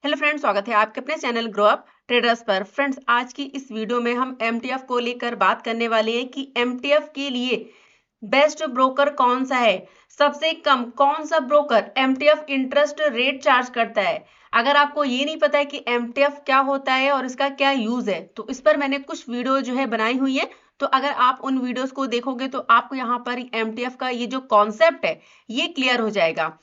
Hello friends, स्वागत है आपके अपने चैनल ग्रो अप ट्रेडर्स पर। फ्रेंड्स, आज की इस वीडियो में हम एमटीएफ को लेकर बात करने वाले हैं कि एमटीएफ के लिए बेस्ट ब्रोकर कौन सा है, सबसे कम कौन सा broker MTF interest rate charge करता है। अगर आपको ये नहीं पता है कि एमटीएफ क्या होता है और इसका क्या यूज है, तो इस पर मैंने कुछ वीडियो जो है बनाई हुई है। तो अगर आप उन वीडियोस को देखोगे तो आपको यहाँ पर एमटीएफ का ये जो कॉन्सेप्ट है ये क्लियर हो जाएगा।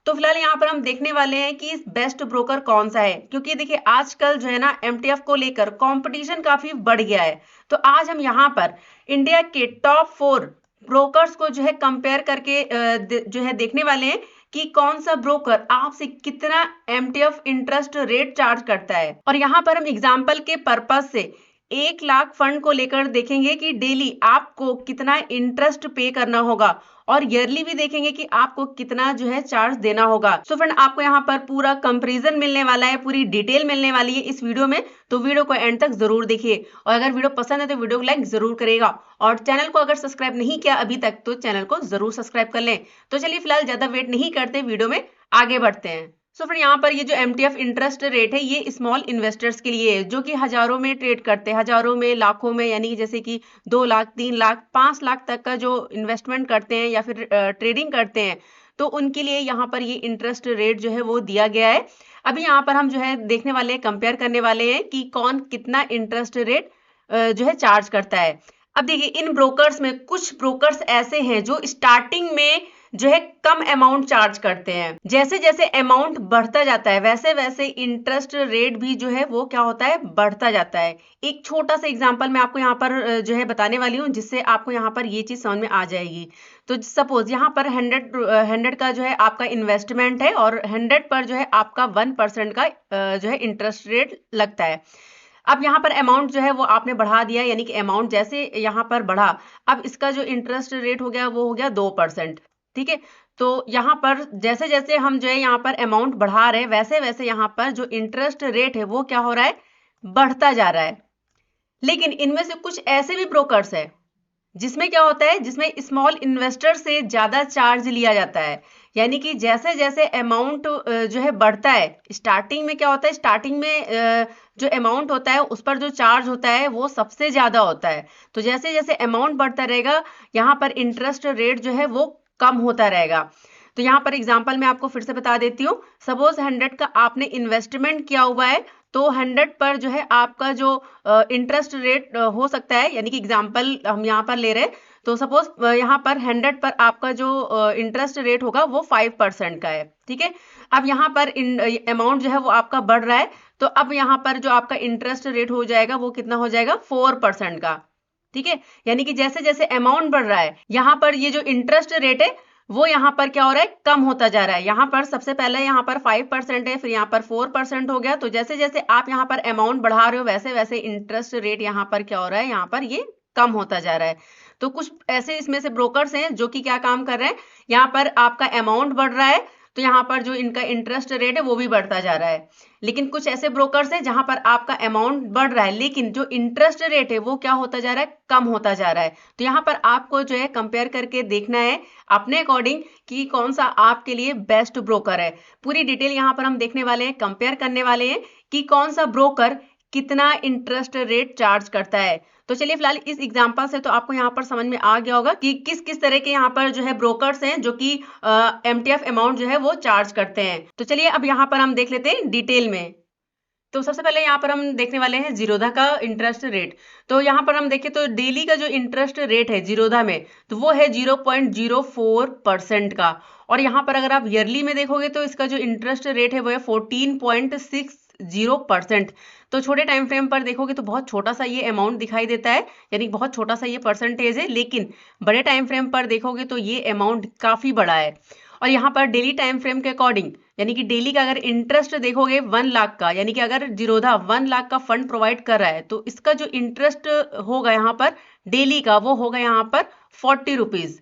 तो फिलहाल यहाँ पर हम देखने वाले हैं कि बेस्ट ब्रोकर कौन सा है, क्योंकि देखिए आजकल जो है ना एमटीएफ को लेकर कंपटीशन काफी बढ़ गया है। तो आज हम यहाँ पर इंडिया के टॉप 4 ब्रोकर्स को जो है कंपेयर करके जो है देखने वाले हैं कि कौन सा ब्रोकर आपसे कितना एमटीएफ इंटरेस्ट रेट चार्ज करता है। और यहाँ पर हम एग्जाम्पल के पर्पज से 1 लाख फंड को लेकर देखेंगे कि डेली आपको कितना इंटरेस्ट पे करना होगा और ईयरली भी देखेंगे कि आपको कितना जो है चार्ज देना होगा। सो फ्रेंड, आपको यहाँ पर पूरा कंपैरिजन मिलने वाला है, पूरी डिटेल मिलने वाली है इस वीडियो में। तो वीडियो को एंड तक जरूर देखिए और अगर वीडियो पसंद है तो वीडियो को लाइक जरूर करेगा और चैनल को अगर सब्सक्राइब नहीं किया अभी तक तो चैनल को जरूर सब्सक्राइब कर लें। तो चलिए फिलहाल ज्यादा वेट नहीं करते, वीडियो में आगे बढ़ते हैं। सो फ्रेंड, यहाँ पर ये जो एमटीएफ इंटरेस्ट रेट है ये स्मॉल इन्वेस्टर्स के लिए है, जो कि हजारों में ट्रेड करते हैं, हजारों में, लाखों में, यानी कि जैसे कि 2 लाख, 3 लाख, 5 लाख तक का जो इन्वेस्टमेंट करते हैं या फिर ट्रेडिंग करते हैं, तो उनके लिए यहाँ पर ये इंटरेस्ट रेट जो है वो दिया गया है। अभी यहाँ पर हम जो है देखने वाले हैं, कंपेयर करने वाले हैं कि कौन कितना इंटरेस्ट रेट जो है चार्ज करता है। अब देखिए, इन ब्रोकर्स में कुछ ब्रोकर्स ऐसे हैं जो स्टार्टिंग में जो है कम अमाउंट चार्ज करते हैं। जैसे जैसे अमाउंट बढ़ता जाता है वैसे वैसे इंटरेस्ट रेट भी जो है वो क्या होता है, बढ़ता जाता है। एक छोटा सा एग्जांपल मैं आपको यहाँ पर जो है बताने वाली हूँ, जिससे आपको यहाँ पर ये चीज समझ में आ जाएगी। तो सपोज यहाँ पर 100 का जो है आपका इन्वेस्टमेंट है और 100 पर जो है आपका 1% का जो है इंटरेस्ट रेट लगता है। अब यहाँ पर अमाउंट जो है वो आपने बढ़ा दिया, यानी कि अमाउंट जैसे यहाँ पर बढ़ा, अब इसका जो इंटरेस्ट रेट हो गया वो हो गया 2%। ठीक है, तो यहाँ पर जैसे जैसे हम जो है यहाँ पर अमाउंट बढ़ा रहे हैं वैसे वैसे यहाँ पर जो इंटरेस्ट रेट है वो क्या हो रहा है, बढ़ता जा रहा है। लेकिन इनमें से कुछ ऐसे भी ब्रोकर्स है जिसमें क्या होता है, जिसमें स्मॉल इन्वेस्टर से ज्यादा चार्ज लिया जाता है। यानी कि जैसे जैसे अमाउंट जो है बढ़ता है, स्टार्टिंग में क्या होता है, स्टार्टिंग में जो अमाउंट होता है उस पर जो चार्ज होता है वो सबसे ज्यादा होता है। तो जैसे जैसे अमाउंट बढ़ता रहेगा यहाँ पर इंटरेस्ट रेट जो है वो कम होता रहेगा। तो यहाँ पर एग्जांपल मैं आपको फिर से बता देती हूँ। सपोज 100 का आपने इन्वेस्टमेंट किया हुआ है, तो 100 पर जो है आपका जो इंटरेस्ट रेट हो सकता है, यानी कि एग्जांपल हम यहाँ पर ले रहे हैं, तो सपोज यहाँ पर 100 पर आपका जो इंटरेस्ट रेट होगा वो 5% का है। ठीक है, अब यहाँ पर अमाउंट जो है वो आपका बढ़ रहा है, तो अब यहाँ पर जो आपका इंटरेस्ट रेट हो जाएगा वो कितना हो जाएगा, 4% का। ठीक है, यानी कि जैसे जैसे अमाउंट बढ़ रहा है यहाँ पर ये जो इंटरेस्ट रेट है वो यहाँ पर क्या हो रहा है, कम होता जा रहा है। यहाँ पर सबसे पहले यहाँ पर 5% है, फिर यहाँ पर 4% हो गया। तो जैसे जैसे आप यहाँ पर अमाउंट बढ़ा रहे हो वैसे वैसे इंटरेस्ट रेट यहाँ पर क्या हो रहा है, यहाँ पर ये कम होता जा रहा है। तो कुछ ऐसे इसमें से ब्रोकर्स हैं जो कि क्या काम कर रहे हैं, यहाँ पर आपका अमाउंट बढ़ रहा है तो यहाँ पर जो इनका इंटरेस्ट रेट है वो भी बढ़ता जा रहा है। लेकिन कुछ ऐसे ब्रोकर्स हैं जहां पर आपका अमाउंट बढ़ रहा है लेकिन जो इंटरेस्ट रेट है वो क्या होता जा रहा है, कम होता जा रहा है। तो यहाँ पर आपको जो है कंपेयर करके देखना है अपने अकॉर्डिंग कि कौन सा आपके लिए बेस्ट ब्रोकर है। पूरी डिटेल यहाँ पर हम देखने वाले हैं, कंपेयर करने वाले हैं कि कौन सा ब्रोकर कितना इंटरेस्ट रेट चार्ज करता है। तो चलिए फिलहाल इस एग्जांपल से तो आपको यहाँ पर समझ में आ गया होगा कि किस किस तरह के यहाँ पर जो है ब्रोकर्स हैं जो कि एमटीएफ अमाउंट जो है वो चार्ज करते हैं। तो चलिए अब यहाँ पर हम देख लेते हैं डिटेल में। तो सबसे पहले यहाँ पर हम देखने वाले हैं जीरोधा का इंटरेस्ट रेट। तो यहाँ पर हम देखें तो डेली का जो इंटरेस्ट रेट है जीरोधा में तो वो है 0.04% का। और यहाँ पर अगर आप ईयरली में देखोगे तो इसका जो इंटरेस्ट रेट है वो है 14.60%। तो छोटे टाइम फ्रेम पर देखोगे तो बहुत छोटा सा ये अमाउंट दिखाई देता है, यानी बहुत छोटा सा ये परसेंटेज है। लेकिन बड़े टाइम फ्रेम पर देखोगे तो ये अमाउंट काफी बड़ा है। और यहाँ पर डेली टाइम फ्रेम के अकॉर्डिंग, यानी कि डेली का अगर इंटरेस्ट देखोगे 1 लाख का, यानी कि अगर जीरोधा 1 लाख का फंड प्रोवाइड कर रहा है तो इसका जो इंटरेस्ट होगा यहाँ पर डेली का वो होगा यहाँ पर 40 रुपीज।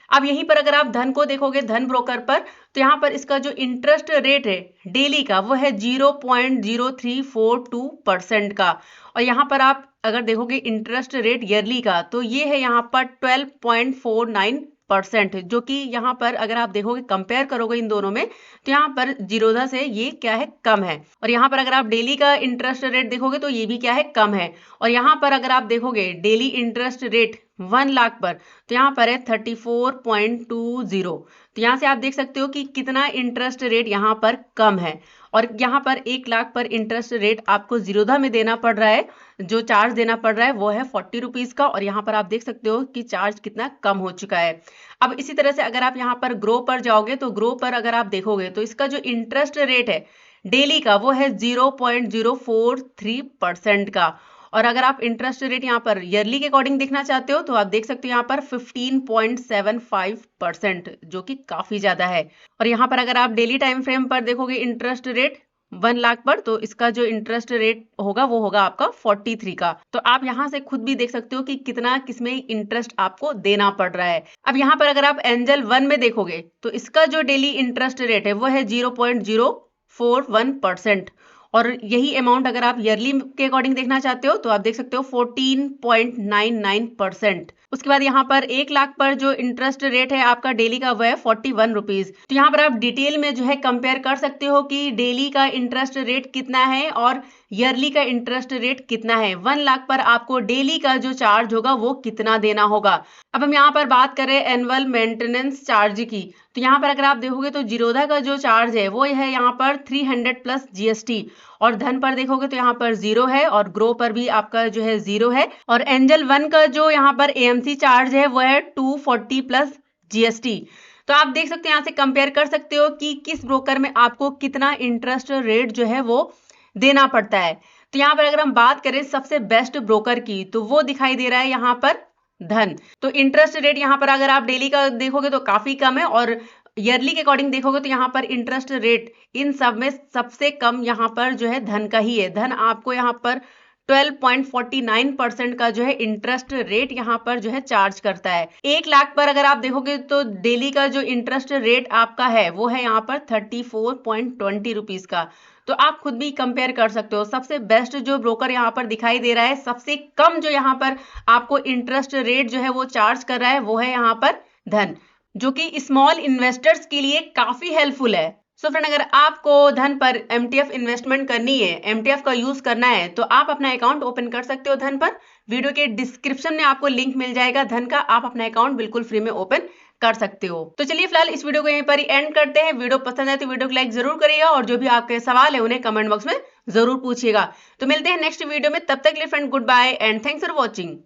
अब यहीं पर अगर आप धन को देखोगे, धन ब्रोकर पर, तो यहाँ पर इसका जो इंटरेस्ट रेट है डेली का वो है 0.0342% का। और यहाँ पर आप अगर देखोगे इंटरेस्ट रेट ईयरली का तो ये है यहाँ पर 12.49%। 4.3%, जो कि यहाँ पर अगर आप देखोगे कंपेयर करोगे इन दोनों में तो यहाँ पर जीरोधा से ये क्या है, कम है। और यहाँ पर अगर आप डेली का इंटरेस्ट रेट देखोगे तो ये भी क्या है, कम है। और यहाँ पर अगर आप देखोगे डेली इंटरेस्ट रेट 1 लाख पर तो यहाँ पर है 34.20। तो यहाँ से आप देख सकते हो कि कितना इंटरेस्ट रेट यहाँ पर कम है। और यहाँ पर 1 लाख पर इंटरेस्ट रेट आपको जीरोधा में देना पड़ रहा है, जो चार्ज देना पड़ रहा है वो है 40 रुपीज का। और यहाँ पर आप देख सकते हो कि चार्ज कितना कम हो चुका है। अब इसी तरह से अगर आप यहाँ पर ग्रो पर जाओगे तो ग्रो पर अगर आप देखोगे तो इसका जो इंटरेस्ट रेट है डेली का वो है 0.043% का। और अगर आप इंटरेस्ट रेट यहाँ पर ईयरली के अकॉर्डिंग देखना चाहते हो तो आप देख सकते हो यहाँ पर 15.75%, जो कि काफी ज्यादा है। और यहाँ पर अगर आप डेली टाइम फ्रेम पर देखोगे इंटरेस्ट रेट 1 लाख पर तो इसका जो इंटरेस्ट रेट होगा वो होगा आपका 43 का। तो आप यहाँ से खुद भी देख सकते हो कि कितना किसमें इंटरेस्ट आपको देना पड़ रहा है। अब यहाँ पर अगर आप एंजल 1 में देखोगे तो इसका जो डेली इंटरेस्ट रेट है वो है 0.041%। और यही अमाउंट अगर आप ईयरली के अकॉर्डिंग देखना चाहते हो तो आप देख सकते हो 14.99%। उसके बाद यहाँ पर 1 लाख पर जो इंटरेस्ट रेट है आपका डेली का वो है 41 रुपीज। तो यहाँ पर आप डिटेल में जो है कंपेयर कर सकते हो कि डेली का इंटरेस्ट रेट कितना है और ईयरली का इंटरेस्ट रेट कितना है। 1 लाख पर आपको डेली का जो चार्ज होगा वो कितना देना होगा। अब हम यहाँ पर बात करें एनुअल मेंटेनेंस चार्ज की, तो यहाँ पर अगर आप देखोगे तो जीरोधा का जो चार्ज है वो है यहाँ पर 300 प्लस जीएसटी। और धन पर देखोगे तो यहाँ पर 0 है और ग्रो पर भी आपका जो है 0 है। और एंजल 1 का जो यहाँ पर एएमसी चार्ज है वो है 240 प्लस जीएसटी। तो आप देख सकते हैं, यहाँ से कंपेयर कर सकते हो कि किस ब्रोकर में आपको कितना इंटरेस्ट रेट जो है वो देना पड़ता है। तो यहाँ पर अगर हम बात करें सबसे बेस्ट ब्रोकर की तो वो दिखाई दे रहा है यहाँ पर धन। तो इंटरेस्ट रेट यहाँ पर अगर आप डेली का देखोगे तो काफी कम है और ईयरली के अकॉर्डिंग देखोगे तो यहाँ पर इंटरेस्ट रेट इन सब में सबसे कम यहाँ पर जो है धन का ही है। धन आपको यहाँ पर 12.49% का जो है इंटरेस्ट रेट यहाँ पर जो है चार्ज करता है। 1 लाख पर अगर आप देखोगे तो डेली का जो इंटरेस्ट रेट आपका है वो है यहाँ पर 34.20 रुपीज का। तो आप खुद भी कंपेयर कर सकते हो। सबसे बेस्ट जो ब्रोकर यहाँ पर दिखाई दे रहा है, सबसे कम जो यहाँ पर आपको इंटरेस्ट रेट जो है वो चार्ज कर रहा है वो है यहाँ पर धन, जो कि स्मॉल इन्वेस्टर्स के लिए काफी हेल्पफुल है। सो फ्रेंड, अगर आपको धन पर एमटीएफ इन्वेस्टमेंट करनी है, एमटीएफ का यूज करना है तो आप अपना अकाउंट ओपन कर सकते हो धन पर। वीडियो के डिस्क्रिप्शन में आपको लिंक मिल जाएगा धन का, आप अपना अकाउंट बिल्कुल फ्री में ओपन कर सकते हो। तो चलिए फिलहाल इस वीडियो को यहीं पर ही एंड करते हैं। वीडियो पसंद है तो वीडियो को लाइक जरूर करिएगा और जो भी आपके सवाल है उन्हें कमेंट बॉक्स में जरूर पूछिएगा। तो मिलते हैं नेक्स्ट वीडियो में, तब तक के लिए friend goodbye and thanks for watching.